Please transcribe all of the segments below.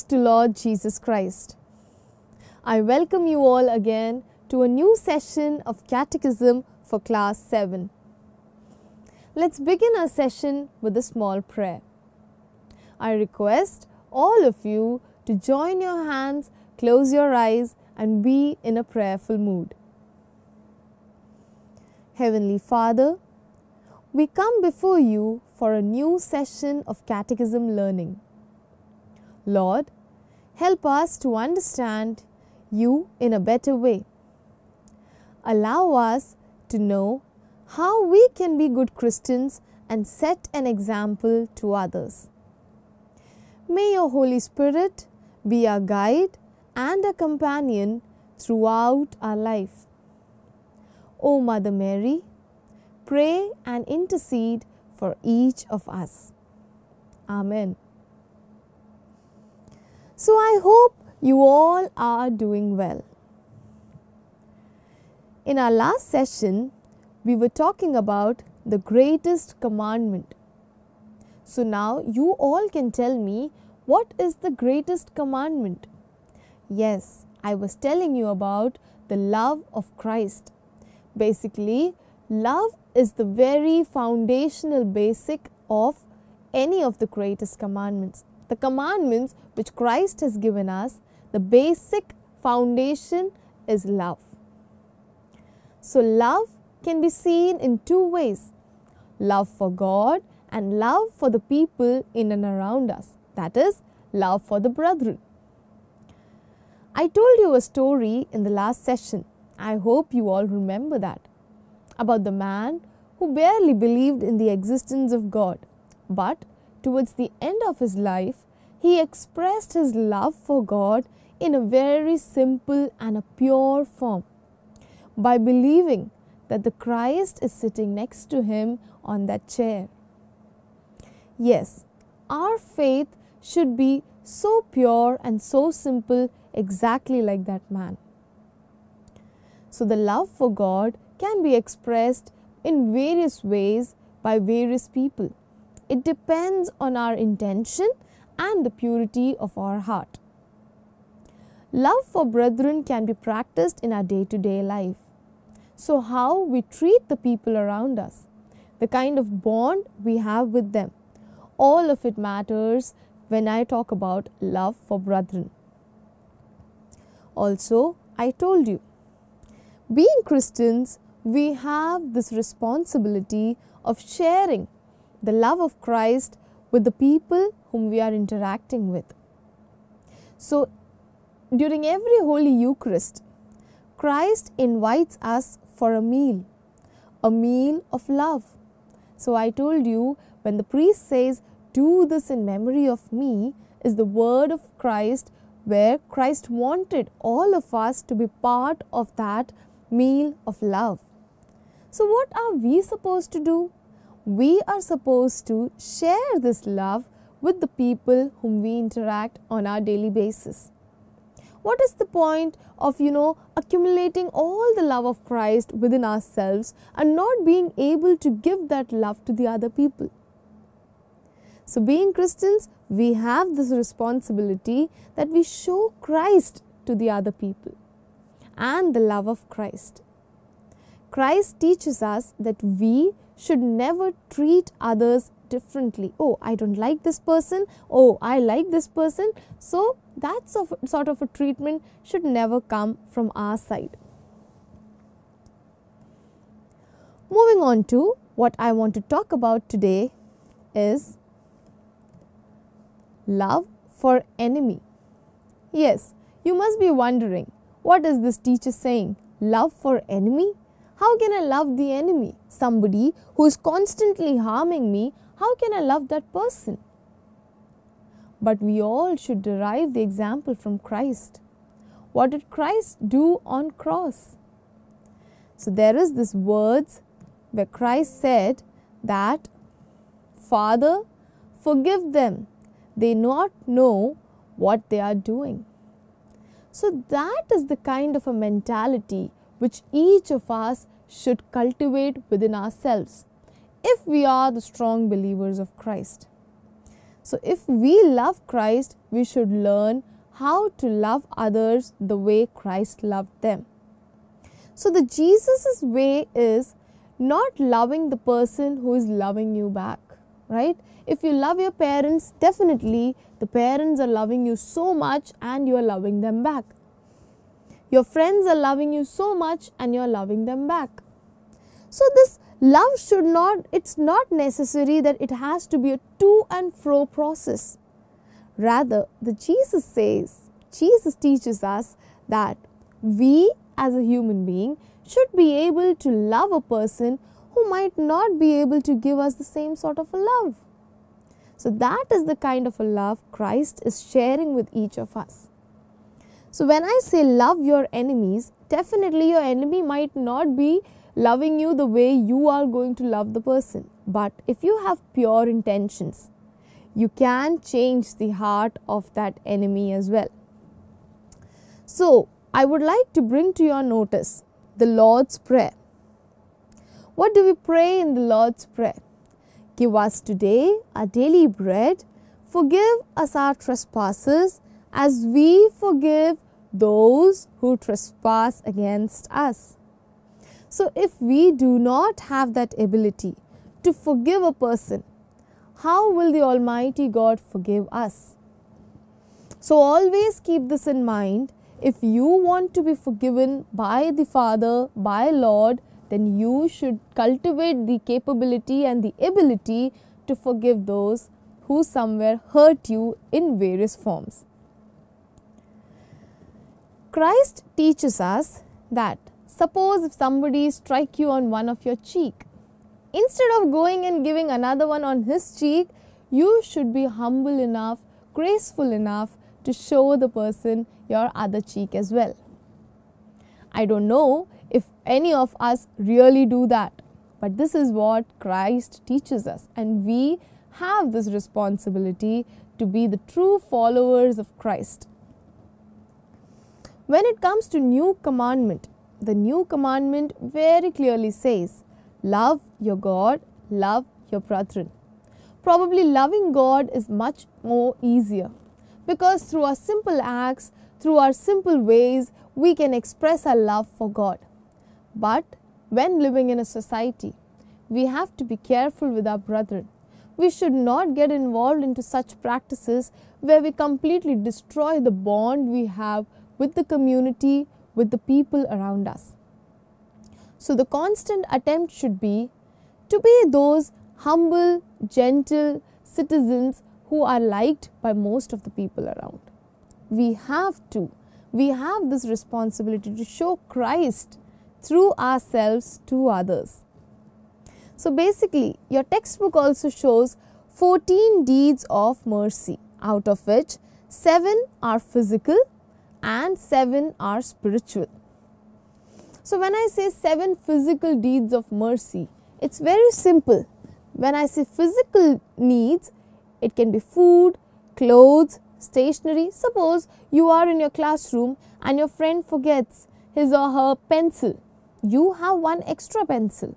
to Lord Jesus Christ. I welcome you all again to a new session of Catechism for Class 7. Let's begin our session with a small prayer. I request all of you to join your hands, close your eyes, and be in a prayerful mood. Heavenly Father, we come before you for a new session of catechism learning. Lord, help us to understand you in a better way. Allow us to know how we can be good Christians and set an example to others. May your Holy Spirit be our guide and a companion throughout our life. O Mother Mary, pray and intercede for each of us. Amen. So I hope you all are doing well. In our last session, we were talking about the greatest commandment. So now you all can tell me, what is the greatest commandment? Yes, I was telling you about the love of Christ. Basically, love is the very foundational basic of any of the greatest commandments. The commandments which Christ has given us, the basic foundation is love. So love can be seen in two ways: love for God and love for the people in and around us. That is, love for the brethren. I told you a story in the last session. I hope you all remember that. About the man who barely believed in the existence of God, but towards the end of his life, he expressed his love for God in a very simple and a pure form, by believing that the Christ is sitting next to him on that chair. Yes, our faith should be so pure and so simple, exactly like that man. So the love for God can be expressed in various ways by various people. It depends on our intention and the purity of our heart. Love for brethren can be practiced in our day-to-day life. So how we treat the people around us, the kind of bond we have with them, all of it matters when I talk about love for brethren. Also, I told you, being Christians, we have this responsibility of sharing the love of Christ with the people whom we are interacting with. So, during every Holy Eucharist, Christ invites us for a meal of love. So, I told you, when the priest says, "Do this in memory of me," is the word of Christ, where Christ wanted all of us to be part of that meal of love. So what are we supposed to do? We are supposed to share this love with the people whom we interact on our daily basis. What is the point of, accumulating all the love of Christ within ourselves and not being able to give that love to the other people? So being Christians, we have this responsibility that we show Christ to the other people and the love of Christ. Christ teaches us that we should never treat others differently. Oh, I don't like this person. Oh, I like this person. So that sort of a treatment should never come from our side. Moving on to what I want to talk about today is love for enemy. Yes, you must be wondering, what is this teacher saying? Love for enemy? How can I love the enemy? Somebody who is constantly harming me, how can I love that person? But we all should derive the example from Christ. What did Christ do on cross? So there is this words where Christ said that, "Father, forgive them. They not know what they are doing." So that is the kind of a mentality which each of us should cultivate within ourselves if we are the strong believers of Christ. So if we love Christ, we should learn how to love others the way Christ loved them. So the Jesus' way is not loving the person who is loving you back, right? If you love your parents, definitely the parents are loving you so much and you are loving them back. Your friends are loving you so much and you are loving them back. So this love should not, it's not necessary that it has to be a to and fro process. Rather, Jesus teaches us that we as a human being should be able to love a person who might not be able to give us the same sort of a love. So that is the kind of a love Christ is sharing with each of us. So when I say love your enemies, definitely your enemy might not be loving you the way you are going to love the person. But if you have pure intentions, you can change the heart of that enemy as well. So I would like to bring to your notice the Lord's Prayer. What do we pray in the Lord's Prayer? Give us today our daily bread. Forgive us our trespasses as we forgive those who trespass against us. So if we do not have that ability to forgive a person, how will the Almighty God forgive us? So always keep this in mind. If you want to be forgiven by the Father, by Lord, then you should cultivate the capability and the ability to forgive those who somewhere hurt you in various forms. Christ teaches us that suppose if somebody strike you on one of your cheek, instead of going and giving another one on his cheek, you should be humble enough, graceful enough to show the person your other cheek as well. I don't know if any of us really do that, but this is what Christ teaches us, and we have this responsibility to be the true followers of Christ. When it comes to new commandment, the new commandment very clearly says, love your God, love your brethren. Probably loving God is much more easier, because through our simple acts, through our simple ways, we can express our love for God. But when living in a society, we have to be careful with our brethren. We should not get involved into such practices where we completely destroy the bond we have with the community, with the people around us. So the constant attempt should be to be those humble, gentle citizens who are liked by most of the people around. We have this responsibility to show Christ through ourselves to others. So basically, your textbook also shows 14 deeds of mercy, out of which 7 are physical and 7 are spiritual. So when I say 7 physical deeds of mercy, it's very simple. When I say physical needs, it can be food, clothes, stationery. Suppose you are in your classroom and your friend forgets his or her pencil. You have one extra pencil,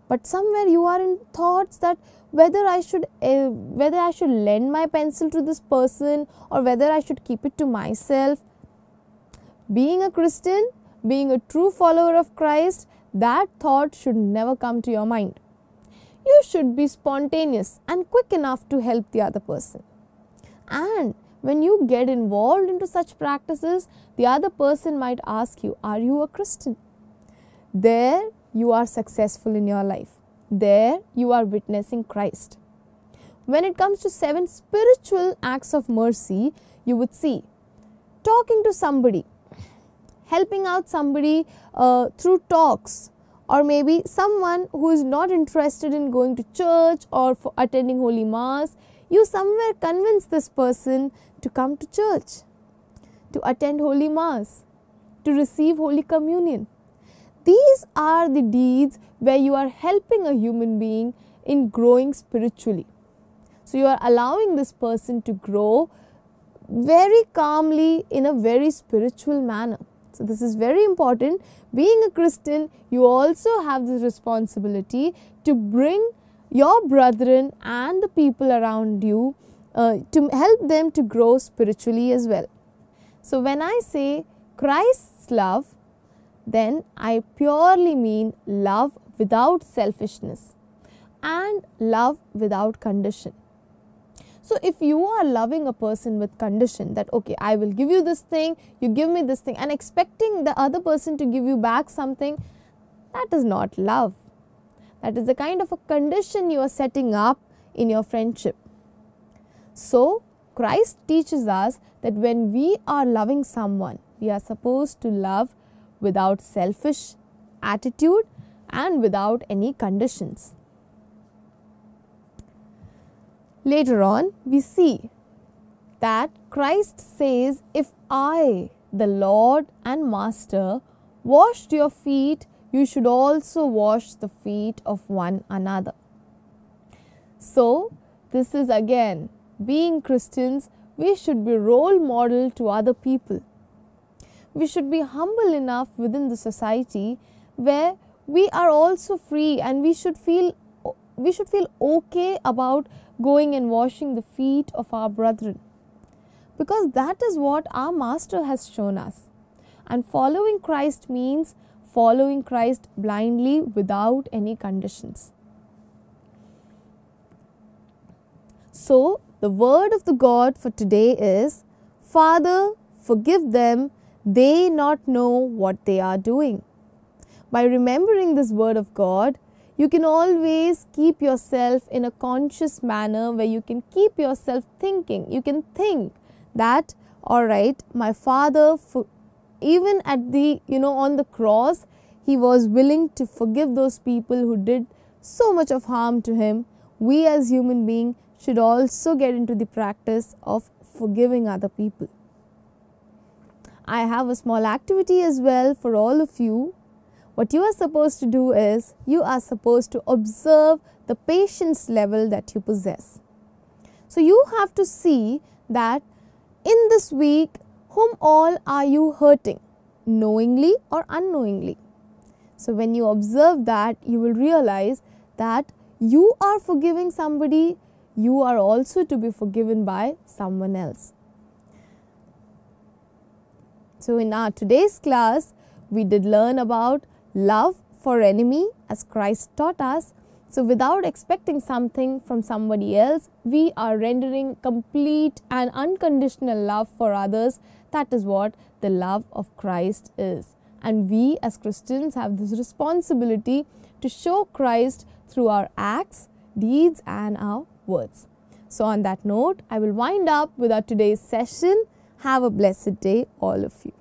but somewhere you are in thoughts that whether I should lend my pencil to this person or whether I should keep it to myself. Being a Christian, being a true follower of Christ, that thought should never come to your mind. You should be spontaneous and quick enough to help the other person. And when you get involved into such practices, the other person might ask you, are you a Christian? There you are successful in your life. There you are witnessing Christ. When it comes to 7 spiritual acts of mercy, you would see talking to somebody, helping out somebody through talks, or maybe someone who is not interested in going to church or for attending Holy Mass, you somewhere convince this person to come to church, to attend Holy Mass, to receive Holy Communion. These are the deeds where you are helping a human being in growing spiritually. So you are allowing this person to grow very calmly in a very spiritual manner. So this is very important. Being a Christian, you also have this responsibility to bring your brethren and the people around you to help them to grow spiritually as well. So when I say Christ's love, then I purely mean love without selfishness and love without condition. So if you are loving a person with condition that, okay, I will give you this thing, you give me this thing, and expecting the other person to give you back something, that is not love. That is the kind of a condition you are setting up in your friendship. So Christ teaches us that when we are loving someone, we are supposed to love without selfish attitude and without any conditions. Later on, we see that Christ says, if I, the Lord and Master, washed your feet, you should also wash the feet of one another. So, this is again, being Christians, we should be role model to other people. We should be humble enough within the society where we are also free, and we should feel okay about going and washing the feet of our brethren, because that is what our Master has shown us. And following Christ means following Christ blindly without any conditions. So the word of the God for today is, Father, forgive them, they not know what they are doing. By remembering this word of God, you can always keep yourself in a conscious manner where you can keep yourself thinking. You can think that, all right, my Father, even at the, on the cross, He was willing to forgive those people who did so much of harm to Him. We as human beings should also get into the practice of forgiving other people. I have a small activity as well for all of you. What you are supposed to do is, you are supposed to observe the patience level that you possess. So you have to see that in this week, whom all are you hurting, knowingly or unknowingly. So when you observe that, you will realize that you are forgiving somebody, you are also to be forgiven by someone else. So in our today's class, we did learn about love for enemy as Christ taught us. So without expecting something from somebody else, we are rendering complete and unconditional love for others. That is what the love of Christ is. And we as Christians have this responsibility to show Christ through our acts, deeds and our words. So on that note, I will wind up with our today's session. Have a blessed day, all of you.